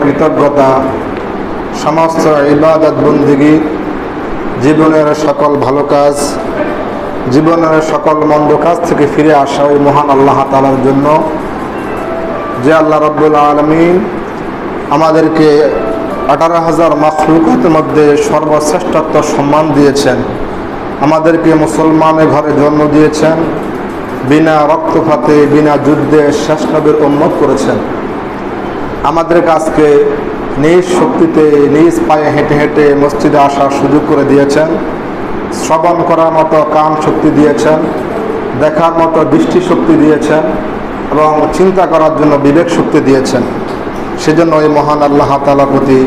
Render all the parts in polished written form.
কৃতজ্ঞতা, সমস্ত ইবাদত বন্দেগী, জীবনের সকল ভালো কাজ, জীবনের সকল মন্দ কাজ থেকে ফিরে আসা ওই মহান আল্লাহ তাআলার জন্য, যে আল্লাহ রাব্বুল আলামিন আমাদেরকে 18,000 মাখলুকাতের মধ্যে সর্বশ্রেষ্ঠত্ব সম্মান দিয়েছেন, আমাদেরকে মুসলমানের ঘরে জন্ম দিয়েছেন, বিনা রক্তপাতে বিনা যুদ্ধে শেষ নবীর উম্মত করেছেন। আমাদের কাছকে নিজ শক্তিতে নিজ পায়ে হেঁটে হেঁটে মসজিদে আসার সুযোগ করে দিয়েছেন, শ্রবণ করার মতো কান শক্তি দিয়েছেন, দেখার মতো দৃষ্টি শক্তি দিয়েছেন এবং চিন্তা করার জন্য বিবেক শক্তি দিয়েছেন। সেজন্য এই মহান আল্লাহ তাআলার প্রতি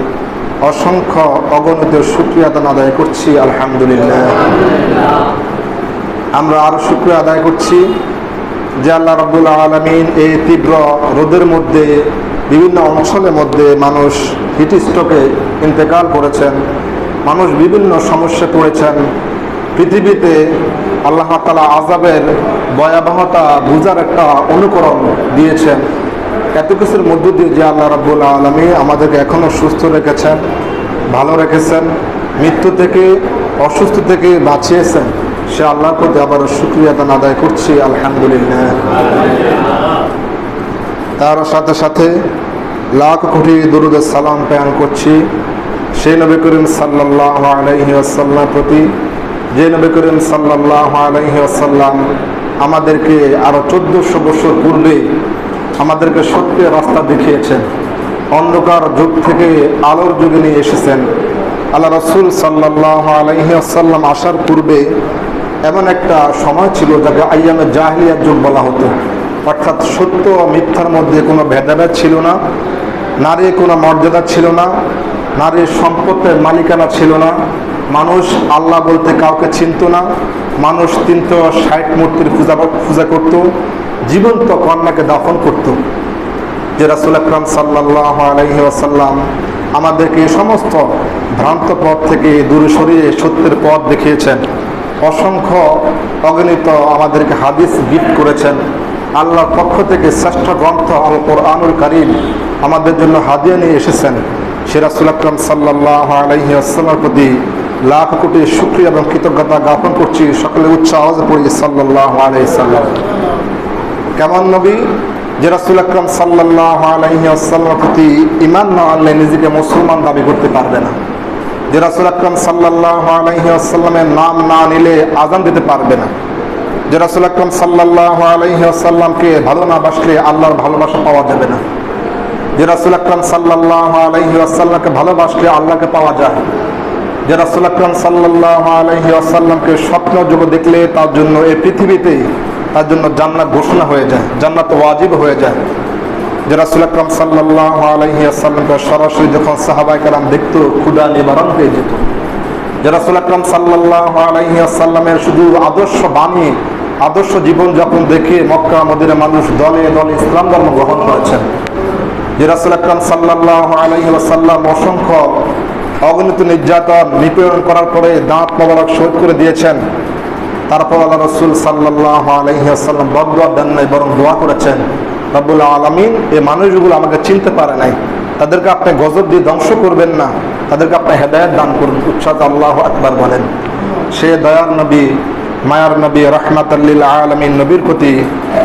অসংখ্য অগণিত শুকরিয়া আদায় করছি, আলহামদুলিল্লাহ। আমরা আরও শুকরিয়া আদায় করছি যে আল্লাহ রাব্বুল আলামিন এই তীব্র রোদের মধ্যে বিভিন্ন অঞ্চলের মধ্যে মানুষ হিট স্ট্রোকে ইন্তেকাল করেছেন, মানুষ বিভিন্ন সমস্যা পড়েছেন। পৃথিবীতে আল্লাহ তাআলা আযাবের ভয়াবহতা বুঝার একটা অনুকরণ দিয়েছেন। এত কিছুর মধ্য দিয়ে যে আল্লাহ রাব্বুল আলামিন আমাদেরকে এখনও সুস্থ রেখেছেন, ভালো রেখেছেন, মৃত্যু থেকে অসুস্থ থেকে বাঁচিয়েছেন, সে আল্লাহর প্রতি আবারও শুকরিয়া আদায় করছি, আলহামদুলিল্লাহ। তার সাথে সাথে লাখ কোটি দুরূদ সালাম প্রেরণ করছি সেই নবী করিম সাল্লাল্লাহু আলাইহি ওয়াসাল্লামের প্রতি, যে নবী করিম সাল্লাল্লাহু আলাইহি ওয়াসাল্লাম আমাদেরকে আরও 1400 বছর পূর্বে আমাদেরকে সত্যের রাস্তা দেখিয়েছেন, অন্ধকার যুগ থেকে আলোর যুগে নিয়ে এসেছেন। আল্লাহ রাসূল সাল্লাল্লাহু আলাইহি ওয়াসাল্লাম আসার পূর্বে এমন একটা সময় ছিল যাকে আইয়ামে জাহিলিয়াত যুগ বলা হতো, অর্থাৎ সত্য ও মিথ্যার মধ্যে কোনো ভেদাভেদ ছিল না, নারীর কোনো মর্যাদা ছিল না, নারীর সম্পদের মালিকানা ছিল না, মানুষ আল্লাহ বলতে কাউকে চিনত না, মানুষ 360 মূর্তির পূজা করত, জীবন্ত কন্যাকে দাফন করত। যে রাসূল আকরাম সাল্লাল্লাহু আলাইহি ওয়াসাল্লাম আমাদেরকে এই সমস্ত ভ্রান্ত পথ থেকে দূরে সরিয়ে সত্যের পথ দেখিয়েছেন, অসংখ্য অগণিত আমাদেরকে হাদিস গিফট করেছেন। আল্লাহর পক্ষ থেকে শ্রেষ্ঠ গ্রন্থ আল কোরআনুল কারীম আমাদের জন্য হাদিয়া নিয়ে এসেছেন। সে রাসূল আকরাম সাল্লাল্লাহু আলাইহি ওয়াসাল্লামের প্রতি লাখ কোটি শুকরিয়া এবং কৃতজ্ঞতা জ্ঞাপন করছি। সকলে উচ্চ আওয়াজে পড়ি সাল্লাল্লাহু আলাইহি সাল্লাম। কেমন নবী যে রাসূল আকরাম সাল্লাল্লাহু আলাইহি ওয়াসাল্লামের প্রতি ঈমান না আনলে নিজেকে মুসলমান দাবি করতে পারবে না, যে রাসূল আকরাম সাল্লাল্লাহু আলাইহি ওয়াসাল্লামের নাম না নিলে আযান দিতে পারবে না, যে রাসূল আকরাম সাল্লাল্লাহু আলাইহি ওয়াসাল্লামকে ভালো না বাসলে আল্লাহর ভালোবাসা পাওয়া যাবে না, যে রাসূল আকরাম সাল্লাল্লাহু আলাইহি ওয়াসাল্লামকে ভালোবাসলে আল্লাহকে পাওয়া যায়, যে রাসূল আকরাম সাল্লাল্লাহু আলাইহি ওয়াসাল্লামকে স্বপ্ন যুগে দেখলে তার জন্য এই পৃথিবীতে তার জন্য জান্নাত ঘোষণা হয়ে যায়, জান্নাত ওয়াজিব হয়ে যায়, যে রাসূল আকরাম সাল্লাল্লাহু আলাইহি ওয়াসাল্লামকে সরাসরি যখন সাহাবায়ে কেরাম দেখতো ক্ষুধা নিবারণ পেয়ে যেত, যে রাসূল আকরাম সাল্লাল্লাহু আলাইহি ওয়াসাল্লামের শুধু আদর্শ বাণী আদর্শ জীবনযাপন দেখে মক্কা মদিনার মানুষ দলে দলে ইসলাম ধর্ম গ্রহণ করেছেন, যে রাসূল আকরাম সাল্লাল্লাহু আলাইহি ওয়াসাল্লাম অসংখ্য অগণিত নির্যাতন নিপীড়ন করার পরে দাঁত মোবারক শহীদ করে দিয়েছেন, তারপর আল্লাহ রাসূল সাল্লাল্লাহু আলাইহি ওয়াসাল্লাম বদদুয়া দেন নাই, বরং দোয়া করেছেন, রব্বুল আলামিন এই মানুষগুলো আমাকে চিনতে পারে নাই, তাদেরকে আপনি গজব দিয়ে ধ্বংস করবেন না, তাদেরকে আপনি হেদায়েত দান করুন। উচ্চাত আল্লাহু আকবার বলেন। সে দয়ার নবী মায়ার নবী রাহমাতাল লিল আলামিন নবীর প্রতি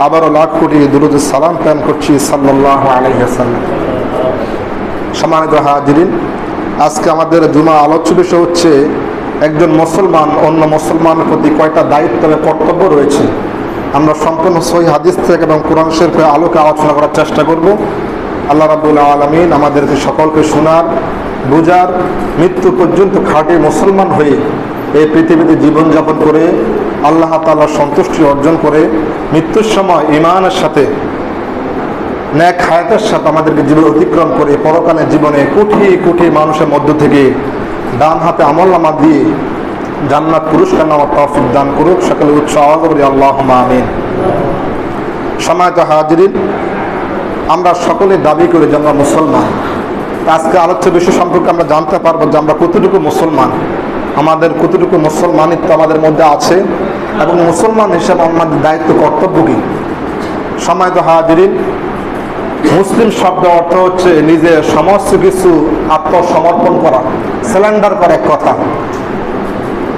আবারও লাখ কোটি দুরূদ সালাম প্রেরণ করছি সাল্লাল্লাহু আলাইহি ওয়াসাল্লাম। সম্মানিত হাজিরিন, আজকে আমাদের জুমা আলোচ্য বিষয় হচ্ছে একজন মুসলমান অন্য মুসলমানের প্রতি কয়টা দায়িত্ব এবং কর্তব্য রয়েছে। আমরা সম্পূর্ণ সহিহ হাদিস থেকে এবং কোরআন শরীফের আলোকে আলোচনা করার চেষ্টা করব। আল্লাহ রাব্বুল আলামিন আমাদেরকে সকলকে শোনার বুঝার মৃত্যু পর্যন্ত খাঁটি মুসলমান হয়ে এই পৃথিবীতে জীবনযাপন করে আল্লাহ তাআলার সন্তুষ্টি অর্জন করে মৃত্যুর সময় ঈমানের সাথে নেক হায়াতের সাথে আমাদেরকে জীবন অতিক্রম করে পরকালের জীবনে কোটি কোটি মানুষের মধ্য থেকে ডান হাতে আমলনামা দিয়ে জান্নাত পুরস্কার নেওয়ার তৌফিক দান করুক। সকলে উচ্চ আওয়াজে বলি আল্লাহুম্মা আমিন। সম্মানিত হাজিরিন, আমরা সকলে দাবি করি যে আমরা মুসলমান। আজকে আলোচ্য বিষয় সম্পর্কে আমরা জানতে পারবো যে আমরা কতটুকু মুসলমান, আমাদের কতটুকু মুসলমানিত্ব আমাদের মধ্যে আছে এবং মুসলমান হিসেবে আমাদের দায়িত্ব কর্তব্য কী। সম্মানিত হাজিরিন, মুসলিম শব্দ অর্থ হচ্ছে নিজের সমস্ত কিছু আত্মসমর্পণ করা, সারেন্ডার করা এক কথা।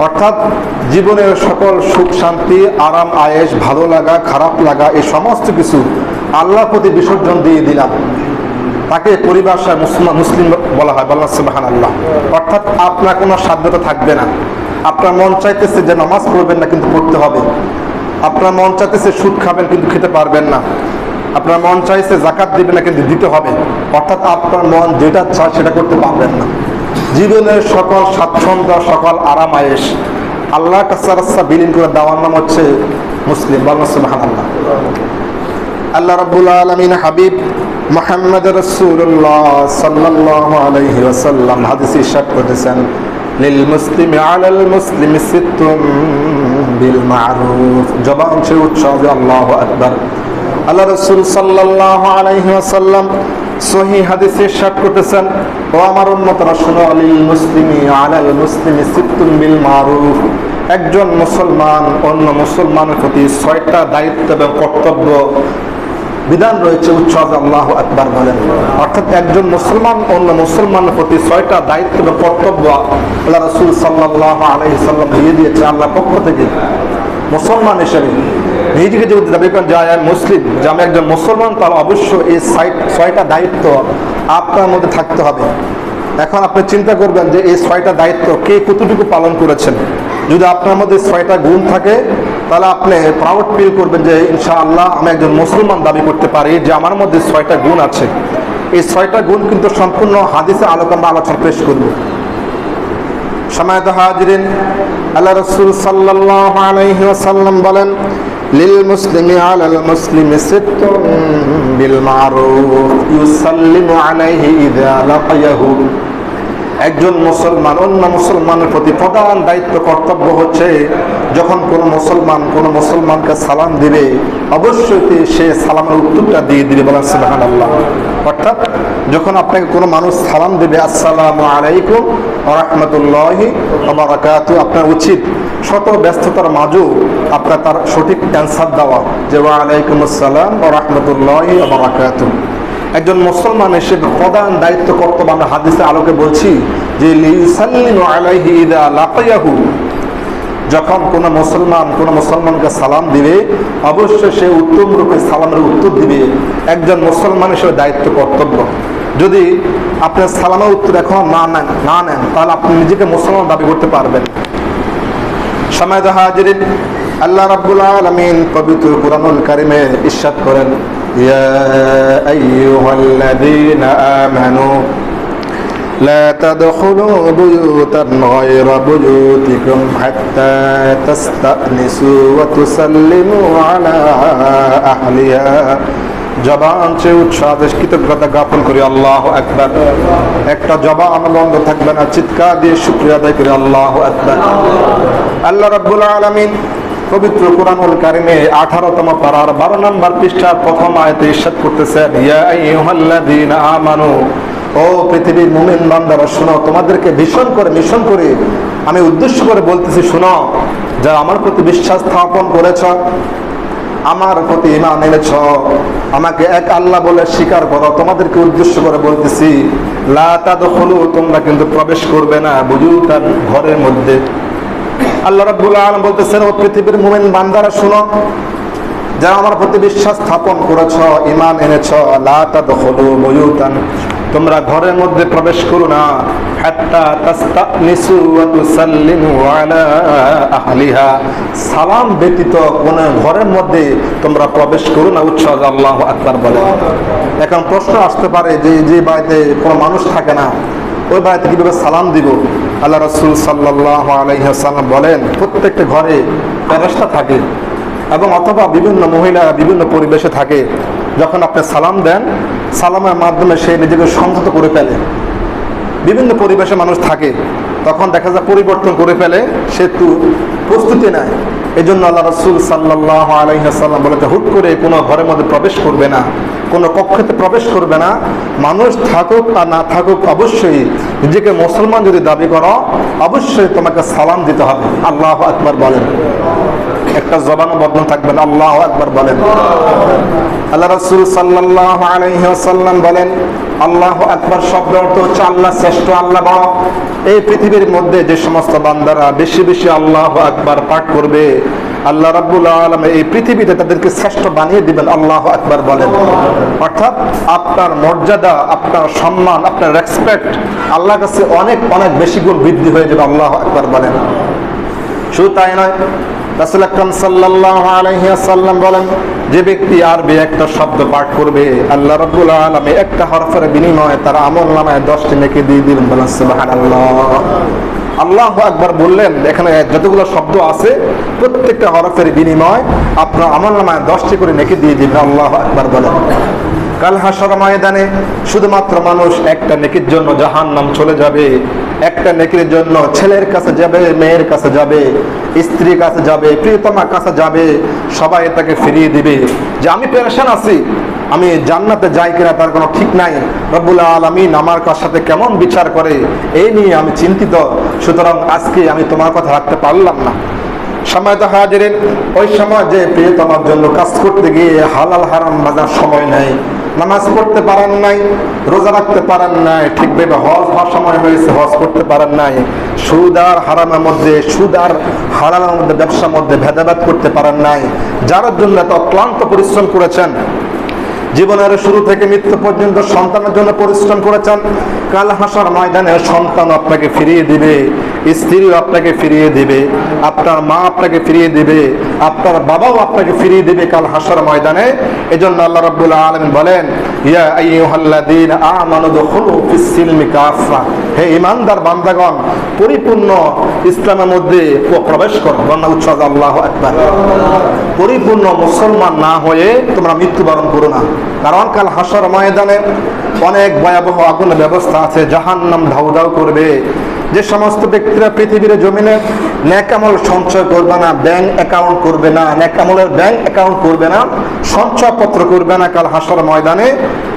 অর্থাৎ জীবনের সকল সুখ শান্তি, আরাম আয়েশ, ভালো লাগা, খারাপ লাগা, এই সমস্ত কিছু আল্লাহর প্রতি বিসর্জন দিয়ে দিলাম। তাকে পরিভাষায় মুসলিম বলা হয়। বলা সুবহানাল্লাহ। অর্থাৎ আপনার কোনো সাধ্যতা থাকবে না। আপনার মন চাইতেছে যে নামাজ পড়বেন না, কিন্তু পড়তে হবে। আপনার মন চাইতেছে সুদ খাবেন, কিন্তু খেতে পারবেন না। আপনার মন চাইছে যাকাত দিবেন না, কিন্তু দিতে হবে। অর্থাৎ আপনার মন যেটা চায় সেটা করতে পারবেন না। জীবনের সকল স্বাচ্ছন্দ্য, সকল আরাম আয়েশ আল্লাহর কাছে রাস্তা বিলীন করে দেওয়ার নাম হচ্ছে মুসলিম। বলা সুবহানাল্লাহ। আল্লাহ রাব্বুল আলামিন হাবিব মুহাম্মদ রাসূলুল্লাহ সাল্লাল্লাহু আলাইহি ওয়াসাল্লাম হাদিসে ইরশাদ করেছেন, লিল মুসলিমি আলাল মুসলিমি সিত্তুন বিল মারুফ। জবান সে উচ্চারণ আল্লাহু আকবার। আল্লাহ রাসূল সাল্লাল্লাহু আলাইহি ওয়াসাল্লাম সহিহ হাদিসে ইরশাদ করেছেন, ও আমার উম্মতরা শুনো, লিল মুসলিমি আলাল মুসলিমি সিত্তুন বিল মারুফ। একজন মুসলমান অন্য মুসলমানের প্রতি 6টা দায়িত্ব এবং কর্তব্য বিধান রয়েছে। উচ্চারণ আল্লাহু আকবার বলেন। অর্থাৎ একজন মুসলমান অন্য মুসলমানের প্রতি 6টা দায়িত্ব এবং কর্তব্য আল্লাহ রাসূল সাল্লাল্লাহু আলাইহি সাল্লাম দিয়ে দিয়েছে আল্লাহর পক্ষ থেকে। মুসলমান হিসেবে নিজেকে যদি দাবি করেন যে আমি মুসলিম, যে আমি একজন মুসলমান, তাহলে অবশ্যই এই 6টা দায়িত্ব আপনার মধ্যে থাকতে হবে। এখন আপনি চিন্তা করবেন যে এই 6টা দায়িত্ব কে কতটুকু পালন করেছেন। যদি আপনার মধ্যে 6টা গুণ থাকে, তাহলে আপনি প্রাউড ফিল করবেন যে ইনশাআল্লাহ আমি একজন মুসলমান দাবি করতে পারি যে আমার মধ্যে 6টা গুণ আছে। এই 6টা গুণ কিন্তু সম্পূর্ণ হাদিসে আলোকে আমরা আলোচনা পেশ করব। সম্মানিত হাজিরিন, আল্লাহ রাসূল সাল্লাল্লাহু আলাইহি ওয়াসাল্লাম বলেন, লিল মুসলিমি আলাল মুসলিমি সিত্তুন বিল মারুফ ইউসাল্লিমু আলাইহি ইযা লাকিয়াহু। একজন মুসলমান অন্য মুসলমানের প্রতি প্রধান দায়িত্ব কর্তব্য হচ্ছে, যখন কোনো মুসলমানকে সালাম দিবে, অবশ্যই সে সালামের উত্তরটা দিয়ে দিবে। বলেন সুবহানাল্লাহ। অর্থাৎ যখন আপনাকে কোনো মানুষ সালাম দেবে, আসসালামু আলাইকুম ওয়া রাহমাতুল্লাহি ওয়া বারাকাতুহু, আপনার উচিত শত ব্যস্ততার মাঝেও আপনার তার সঠিক অ্যান্সার দেওয়া, যে ওয়া আলাইকুম আসসালাম ওয়া রাহমাতুল্লাহি ওয়া বারাকাতুহু। একজন মুসলমান হিসেবে প্রধান দায়িত্ব কর্তব্য আমরা হাদিসের আলোকে বলছি যে লিসাল্লিমু আলাইহি ইযা লাকিয়াহু। যখন কোনো মুসলমানকে সালাম দিবে, অবশ্যই সে উত্তম রূপে সালামের উত্তর দিবে। একজন মুসলমান হিসেবে দায়িত্ব কর্তব্য। যদি আপনি সালামের উত্তর এখন না নেন, তাহলে আপনি নিজেকে মুসলমান দাবি করতে পারবেন। সম্মানিত হাজিরিন, আল্লাহ রাব্বুল আলামিন পবিত্র কুরআনুল কারীমে ইরশাদ করেন, ইয়া আইয়ুহাল্লাযীনা আমানু লা তাদখুলু বুয়ুতান গায়রা বুয়ুতিকুম হাত্তা তাস্তানিসু ওয়া তুসাল্লিমু আলা আহলিহা। জবান সে উৎসাহ কৃতজ্ঞতা জ্ঞাপন করি আল্লাহু আকবার। একটা জবান বন্ধ থাকবে না, চিৎকার দিয়ে শুকরিয়া আদায় করি আল্লাহু আকবার। আল্লাহ রাব্বুল আলামিন পবিত্র কুরআনুল কারীমে 18তম পারার 12 নম্বর পৃষ্ঠার প্রথম আয়াতে ইরশাদ করতেছেন, ইয়া আইয়ুহাল্লাযীনা আমানু। ও পৃথিবীর মুমিন বান্দারা শোনো, তোমাদেরকে মিশন করে আমি উদ্দেশ্য করে বলতেছি, শোনো, যারা আমার প্রতি বিশ্বাস স্থাপন করেছ, আমার প্রতি ঈমান এনেছ, আমাকে এক আল্লাহ বলে স্বীকার করো, তোমাদেরকে উদ্দেশ্য করে বলতেছি, লা তাদখুলু, তোমরা কিন্তু প্রবেশ করবে না, বুয়ুতান, ঘরের মধ্যে। আল্লাহ রাব্বুল আলামিন বলতেছেন, ও পৃথিবীর মুমিন বান্দারা শোনো, যারা আমার প্রতি বিশ্বাস স্থাপন করেছ, ঈমান এনেছ, লা তাদখুলু বুয়ুতান, তোমরা ঘরের মধ্যে প্রবেশ করো না, হাত্তা তাস্তানিসু ওয়া তুসাল্লিমু আলা আহলিহা, সালাম ব্যতীত কোন ঘরের মধ্যে তোমরা প্রবেশ করো না। উচ্চারণ আল্লাহু আকবার বলে। এখন প্রশ্ন আসতে পারে যে বাড়িতে কোনো মানুষ থাকে না, ওই বাড়িতে কিভাবে সালাম দিব? আল্লাহ রাসূল সাল্লাল্লাহু আলাইহি ওয়াসাল্লাম বলেন, প্রত্যেকটা ঘরে ফেরেশতা থাকে এবং অথবা বিভিন্ন মহিলা বিভিন্ন পরিবেশে থাকে। যখন আপনি সালাম দেন, সালামের মাধ্যমে সে নিজেকে সংযত করে ফেলে। বিভিন্ন পরিবেশে মানুষ থাকে, তখন দেখা যায় পরিবর্তন করে ফেলে, সে তো প্রস্তুতি নেয়। এই জন্য আল্লাহ রাসূল সাল্লাল্লাহু আলাইহি ওয়াসাল্লাম বলেছে, হুট করে কোনো ঘরের মধ্যে প্রবেশ করবে না, কোনো কক্ষেতে প্রবেশ করবে না। মানুষ থাকুক আর না থাকুক, অবশ্যই নিজেকে মুসলমান যদি দাবি করো, অবশ্যই তোমাকে সালাম দিতে হবে। আল্লাহু আকবার বলেন। একটা জবানও বন্ধ থাকবে না। আল্লাহু আকবার বলেন। আল্লাহ রাসূল সাল্লাল্লাহু আলাইহি ওয়াসাল্লাম বলেন, আল্লাহু আকবার শব্দ অর্থ হচ্ছে আল্লাহ শ্রেষ্ঠ, আল্লাহ বড়। এই পৃথিবীর মধ্যে যে সমস্ত বান্দারা বেশি বেশি আল্লাহু আকবার পাঠ করবে, আল্লাহ রাব্বুল আলামিন এই পৃথিবীতে তাদেরকে শ্রেষ্ঠ বানিয়ে দিবেন। আল্লাহু আকবার বলেন। অর্থাৎ আপনার মর্যাদা, আপনার সম্মান, আপনার রেসপেক্ট আল্লাহর কাছে অনেক অনেক বেশি গুণ বৃদ্ধি হয়ে যাবে। আল্লাহু আকবার বলেন। শুধু তাই নয়, রাসূল আকরাম সাল্লাল্লাহু আলাইহি ওয়াসাল্লাম বলেন, যে ব্যক্তি আরবি একটা শব্দ পাঠ করবে, আল্লাহ রাব্বুল আলামিন একটা হরফের বিনিময়ে তার আমলনামায় 10টি নেকি দিয়ে দিবেন। বলেন সুবহানাল্লাহ। আল্লাহু আকবার বললেন, এখানে যতগুলো শব্দ আছে প্রত্যেকটা হরফের বিনিময় আপনার আমলনামায় 10টি করে নেকি দিয়ে দিবেন। আল্লাহু আকবার বলেন। কাল হাসর ময়দানে শুধুমাত্র মানুষ একটা নেকির জন্য জাহান্নাম চলে যাবে, একটা নেকির জন্য ছেলের কাছে যাবে, মেয়ের কাছে যাবে, স্ত্রীর কাছে যাবে, প্রিয়তমার কাছে যাবে, সবাই তাকে ফিরিয়ে দিবে যে আমি পেরেশান আছি, আমি জান্নাতে যাই কিনা তার কোনো ঠিক নাই, রব্বুল আলামিন আমার সাথে কেমন বিচার করে এই নিয়ে আমি চিন্তিত, সুতরাং আজকে আমি তোমার কথা রাখতে পারলাম না। সময়ত হাজিরিন, ওই সময় যে প্রিয়তমার জন্য কাজ করতে গিয়ে হালাল হারাম বাজার সময় নেই, নামাজ পড়তে পারেন নাই, রোজা রাখতে পারেন নাই, ঠিকভাবে হজ হওয়ার সময় হয়েছে হজ করতে পারেন নাই, সুদ আর হারামের মধ্যে, সুদ আর হালালের মধ্যে, ব্যবসার মধ্যে ভেদাভেদ করতে পারেন নাই, যার জন্য এত অক্লান্ত পরিশ্রম করেছেন, জীবনের শুরু থেকে মৃত্যু পর্যন্ত সন্তানের জন্য পরিশ্রম করেছেন, কাল হাসর ময়দানে সন্তান আপনাকে ফিরিয়ে দিবে, স্ত্রীও আপনাকে ফিরিয়ে দিবে, আপনার মা আপনাকে ফিরিয়ে দিবে, আপনার বাবাও আপনাকে ফিরিয়ে দিবে কাল হাসর ময়দানে। এজন্য আল্লাহ রাব্বুল আলামিন বলেন, ইয়া আইয়ুহাল্লাযীনা আমানু দুখুলু ফিস সিলমি কাফা, হে ঈমানদার বান্দাগণ পরিপূর্ণ ইসলামের মধ্যে প্রবেশ করো। বন্যা উচ্চারণ আল্লাহু আকবার। পরিপূর্ণ মুসলমান না হয়ে তোমরা মৃত্যুবরণ করো না, কারণ কাল হাসর ময়দানে অনেক ভয়াবহ আগুনের ব্যবস্থা আছে, জাহান্নাম ধাউ ধাউ করবে। যে সমস্ত ব্যক্তিরা পৃথিবীর জমিনে নেক আমল সঞ্চয় করবে না, ব্যাংক অ্যাকাউন্ট করবে না, নেক আমলের ব্যাংক অ্যাকাউন্ট করবে না, সঞ্চয়পত্র করবে না, কাল হাসর ময়দানে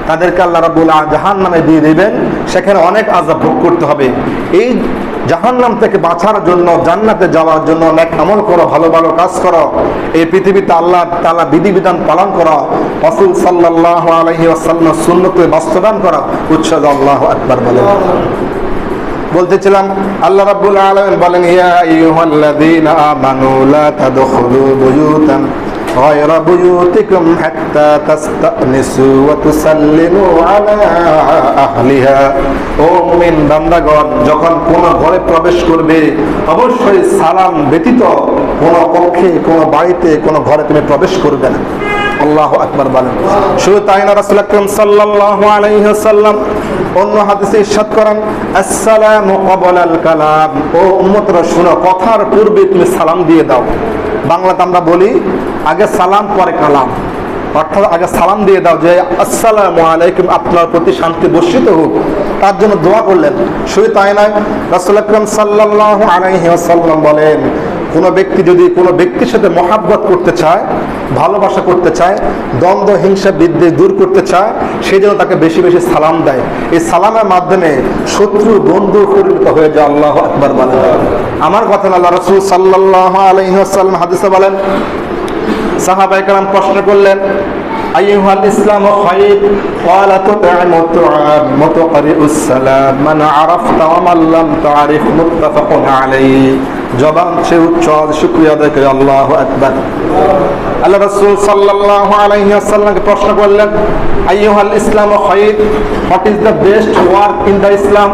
তাদেরকে আল্লাহ রাব্বুল আলামিন জাহান্নামে দিয়ে দিবেন, সেখানে অনেক আযাব ভোগ করতে হবে। এই জাহান্নাম থেকে বাঁচার জন্য, জান্নাতে যাওয়ার জন্য নেক আমল করো, ভালো ভালো কাজ করো, এই পৃথিবীতে আল্লাহ তাআলা বিধিবিধান পালন করো, রাসূল সাল্লাল্লাহু আলাইহি ওয়াসাল্লাম সুন্নতে বাস্তবায়ন করো। উচ্চারণ আল্লাহু আকবার বলেন। বলতেছিলাম আল্লাহ রাব্বুল আলামিন বলেন, ইয়া আইয়ুহাল্লাযীনা আমানু লা তাদখুলু বুয়ুতান গায়রা বুয়ুতিকুম হাত্তা তাস্তানিসু ওয়া তুসাল্লিমু আলা আহলিহা। ও মুমিন বান্দাগণ, যখন কোন ঘরে প্রবেশ করবে অবশ্যই সালাম ব্যতীত কোন কক্ষে, কোন বাড়িতে, কোন ঘরে তুমি প্রবেশ করবে না। আল্লাহু আকবার বলেন। শুধু তাই না, রাসূল আকরাম সাল্লাল্লাহু আলাইহি ওয়াসাল্লাম অন্য হাদিসে ইরশাদ করেন, আসসালামু ক্বাবলাল কালাম, ও উম্মতরা শুনো, কথার পূর্বে তুমি সালাম দিয়ে দাও। বাংলাতে আমরা বলি আগে সালাম পরে কালাম, অর্থাৎ আগে সালাম দিয়ে দাও যে আসসালামু আলাইকুম, আপনার প্রতি শান্তি বর্ষিত হোক, তার জন্য দোয়া করলেন। শুধু তাই নয়, রাসূল আকরাম সাল্লাল্লাহু আলাইহি ওয়াসাল্লাম বলেন, কোনো ব্যক্তি যদি কোনো ব্যক্তির সাথে মহাব্বত করতে চায়, ভালোবাসা করতে চায়, দ্বন্দ্ব হিংসা বিদ্বেষ দূর করতে চায়, সেই জন্য তাকে বেশি বেশি সালাম দেয়। এই সালামের মাধ্যমে শত্রু বন্ধু পরিণত হয়ে যায়। আল্লাহু আকবার বলেন। আমার কথা না, আল্লাহ রাসূল সাল্লাল্লাহু আলাইহি ওয়াসাল্লাম হাদিসে বলেন, সাহাবায়ে কেরাম প্রশ্ন করলেন, আইয়ুহাল ইসলামু খায়র, ক্বালা তুত'আমু তু'আম ওয়া তুকরিউস সালাম মান আরাফতা ওয়া মান লাম তা'রিফ, মুত্তাফাকুন আলাইহি। জবান সে উচ্চ শুকরিয়া আদায় করে আল্লাহু আকবার। আল্লাহ রাসূল সাল্লাল্লাহু আলাইহি ওয়াসাল্লামকে প্রশ্ন করলেন, আইয়ুহাল ইসলামু খায়র, what is the best work in the Islam?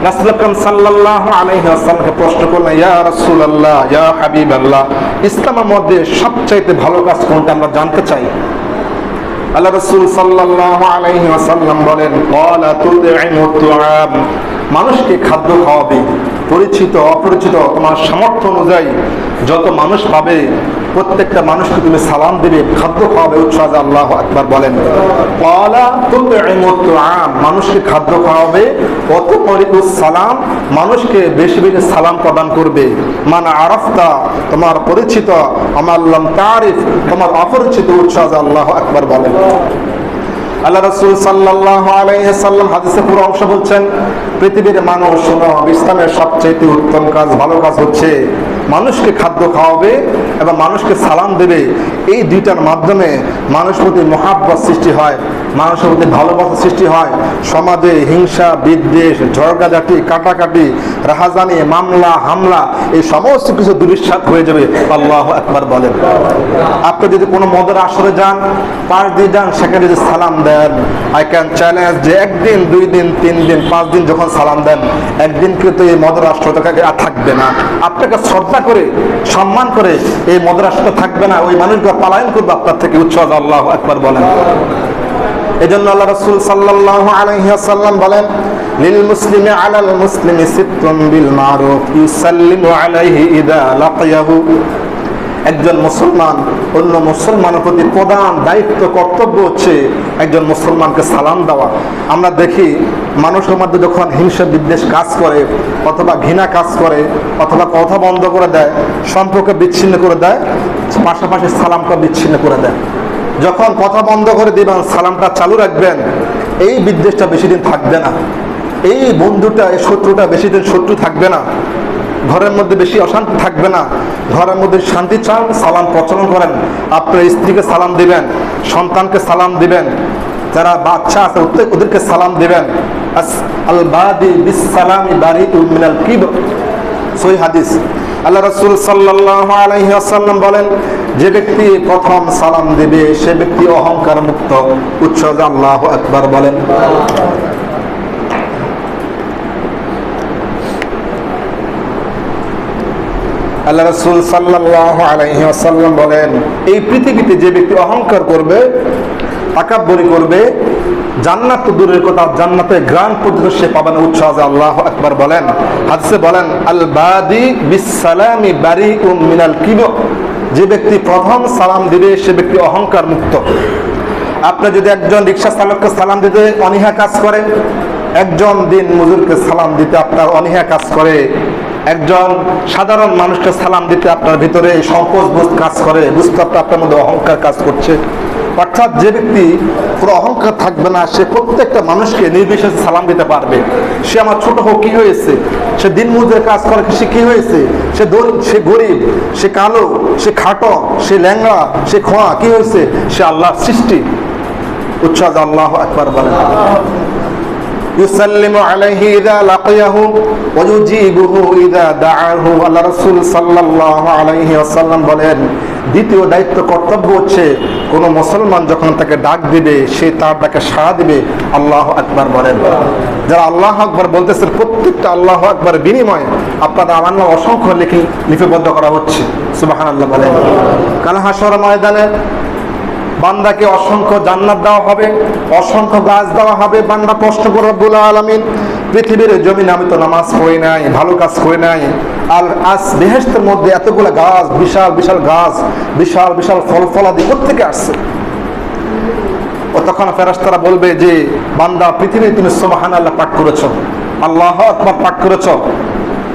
রাসূল আকরাম সাল্লাল্লাহু আলাইহি ওয়াসাল্লামকে প্রশ্ন করলেন, ইয়া রাসূলুল্লাহ, ইয়া হাবিবাল্লাহ, ইসলামের মধ্যে সবচাইতে ভালো কাজ কোনটা আমরা জানতে চাই। আল্লাহ রাসূল সাল্লাল্লাহু আলাইহি ওয়াসাল্লাম বলেন, ক্বালা তুত'আমু তু'আম, মানুষকে খাদ্য খাওয়াবে, পরিচিত অপরিচিত তোমার সামর্থ্য অনুযায়ী যত মানুষ পাবে প্রত্যেকটা মানুষকে তুমি সালাম দিবে, খাদ্য খাওয়াবে। উচ্চারণ আল্লাহু আকবার বলেন। ক্বালা তুত'আমু তু'আম, মানুষকে খাদ্য খাওয়াবে, ওয়া তুকরিউস সালাম, মানুষকে বেশি বেশি সালাম প্রদান করবে। মান আরাফতা, তোমার পরিচিত, ওয়া, মান লাম তা'রিফ, তোমার অপরিচিত। উচ্চারণ আল্লাহু আকবার বলেন। আল্লাহ রাসূল সাল্লাল্লাহু আলাইহি ওয়াসাল্লাম হাদিসে পুরো অংশ বলছেন, পৃথিবীর মানুষ শোনো, ইসলামের সবচেয়ে উত্তম কাজ, ভালো কাজ হচ্ছে মানুষকে খাদ্য খাওয়াবে এবং মানুষকে সালাম দেবে। এই দুইটার মাধ্যমে মানুষের প্রতি মহাব্বত সৃষ্টি হয়, মানুষের প্রতি ভালোবাসা সৃষ্টি হয়। সমাজে হিংসা, বিদ্বেষ, ঝগড়াঝাটি, কাটাকাটি, রাহাজানি, মামলা, হামলা, এই সমস্ত কিছু দুরিশ্বাত হয়ে যাবে। আল্লাহু আকবার বলেন। আপনি যদি কোনো মদের আসরে যান, পাশ দিয়ে যান, সেখানে যদি সালাম দেন, আই ক্যান চ্যালেঞ্জ যে একদিন, 2 দিন, 3 দিন, 5 দিন যখন সালাম দেন, একদিন কিন্তু এই মদের আসরটা আর থাকবে না। আপনাকে শ্রদ্ধা করে, সম্মান করে এই মদের আসরটা থাকবে না, ওই মানুষগুলো পালায়ন করবে আপনার থেকে। উচ্চাজ আল্লাহু আকবার বলেন। এজন্য আল্লাহ রাসূল সাল্লাল্লাহু আলাইহি ওয়াসাল্লাম বলেন, লিল মুসলিমি আলাল মুসলিমি সিত্তুন বিল মারুফ ইউসাল্লিমু আলাইহি ইযা লাকিয়াহু। একজন মুসলমান অন্য মুসলমানের প্রতি প্রধান দায়িত্ব, কর্তব্য হচ্ছে একজন মুসলমানকে সালাম দেওয়া। আমরা দেখি মানুষের মধ্যে যখন হিংসা, বিদ্বেষ কাজ করে, অথবা ঘৃণা কাজ করে, অথবা কথা বন্ধ করে দেয়, সম্পর্ক বিচ্ছিন্ন করে দেয়, পাশাপাশি সালামটা বিচ্ছিন্ন করে দেয়। যখন কথা বন্ধ করে দিবেন, সালামটা চালু রাখবেন, এই বিদ্বেষটা বেশি দিন থাকবে না, এই বন্ধুটা, এই শত্রুটা বেশি দিন শত্রু থাকবে না, ঘরের মধ্যে বেশি অশান্তি থাকবে না। ঘরের মধ্যে শান্তি চান, সালাম প্রচলন করেন। আপনার স্ত্রীকে সালাম দিবেন, সন্তানকে সালাম দিবেন, যারা বাচ্চা আছে ওদেরকে সালাম দিবেন। আল বাদি বিস সালামি বারিউম মিনাল কিবর, সহিহ হাদিস। আল্লাহ রাসূল সাল্লাল্লাহু আলাইহি ওয়াসাল্লাম বলেন, যে ব্যক্তি প্রথম সালাম দিবে সে ব্যক্তি অহংকার মুক্ত। উচ্চাজ আল্লাহু আকবার বলেন। আল্লাহ রাসূল সাল্লাল্লাহু আলাইহি ওয়াসাল্লাম বলেন, এই পৃথিবীতে যে ব্যক্তি অহংকার করবে, তাকাব্বুরি করবে, জান্নাত তো দূরের কথা, জান্নাতের গ্রান পর্যন্ত সে পাবে না। উচ্চাজ আল্লাহু আকবার বলেন। হাদিসে বলেন, আল বাদি বিস সালামি বারিউম মিনাল কিবর, যে ব্যক্তি প্রথম সালাম দিবে সে ব্যক্তি অহংকার মুক্ত। আপনি যদি একজন রিকশা চালককে সালাম দিতে অনীহা কাজ করে, একজন দিন মজুরকে সালাম দিতে আপনার অনীহা কাজ করে, একজন সাধারণ মানুষকে সালাম দিতে আপনার ভিতরে সংকোচ বোধ কাজ করে, বুঝতে আপনার মধ্যে অহংকার কাজ করছে। অর্থাৎ যে ব্যক্তি পুরো অহংকার থাকবে না, সে প্রত্যেকটা মানুষকে নির্বিশেষে সালাম দিতে পারবে। সে আমার ছোট হোক, কি হয়েছে, সে দিন মজুরের কাজ করে, সে কি হয়েছে, সে গরিব, সে কালো, সে খাটো, সে ল্যাংড়া, সে খোয়া, কি হয়েছে, সে আল্লাহর সৃষ্টি। উচ্চাজ আল্লাহু আকবার বলেন। ইউসাল্লিমু আলাইহি ইযা লাকিয়াহু ওয়া ইউজিবুহু ইযা দাআহু। আল্লাহ রাসূল সাল্লাল্লাহু আলাইহি ওয়াসাল্লাম বলেন, দ্বিতীয় দায়িত্ব, কর্তব্য হচ্ছে কোন মুসলমান যখন তাকে ডাক দিবে, সে তার ডাকে সাড়া দিবে। আল্লাহু আকবার বলেন। যারা আল্লাহু আকবার বলতেছেন, প্রত্যেকটা আল্লাহু আকবার বিনিময়ে আপনাদের আমার নাম অসংখ্য লিপিবদ্ধ করা হচ্ছে। সুবহানাল্লাহ বলেন। কাল হাসর ময়দানে বান্দাকে অসংখ্য জান্নাত দেওয়া হবে, অসংখ্য গাছ দেওয়া হবে। বান্দা প্রশ্ন করবে, রব্বুল আলামিন, পৃথিবীর জমিনে আমি তো নামাজ পড়ি নাই, ভালো কাজ করি নাই, আর আজ বেহেশতের মধ্যে এতগুলো গাছ, বিশাল বিশাল গাছ, বিশাল বিশাল ফল ফলাদি কোত্থেকে আসছে? ও তখন ফেরেশতারা বলবে যে, বান্দা, পৃথিবীতে তুমি সুবহানাল্লাহ পাঠ করেছো, আল্লাহু আকবার পাঠ করেছো,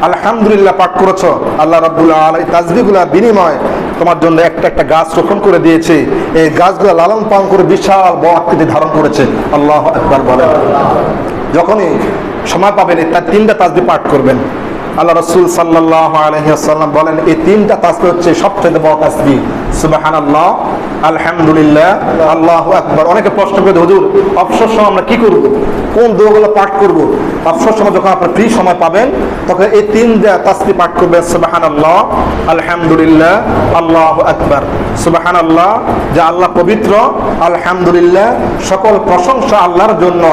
আলহামদুলিল্লাহ পাঠ করেছো, আল্লাহ রাব্বুল আলামিন তাসবিহগুলো বিনিময় তোমার জন্য একটা একটা গাছ রোপণ করে দিয়েছে। এই গাছগুলো লালন পালন করে বিশাল বড় আকৃতি ধারণ করেছে। আল্লাহু আকবার বলেন। যখনই সময় পাবেন তার 3টা তাসবিহ পাঠ করবেন। আল্লাহ রাসূল সাল্লাল্লাহু আলাইহি ওয়াসাল্লাম বলেন, এই 3টা তাসবিহ হচ্ছে সবচেয়ে বড় তাসবিহ। সুবহানাল্লাহ, আলহামদুলিল্লাহ, আল্লাহু আকবার। অনেকে প্রশ্ন করে, হুজুর অবসর সময় আমরা কি করব, কোন দোয়াগুলো পাঠ করব? অবসর সময় যখন আপনার ফ্রি সময় পাবেন, তখন এই 3টা তাসবিহ পাঠ করবেন। সুবহানাল্লাহ, আলহামদুলিল্লাহ, আল্লাহু আকবার। সুবহানাল্লাহ, যে আল্লাহ পবিত্র, আলহামদুলিল্লাহ, সকল প্রশংসা আল্লাহর জন্য,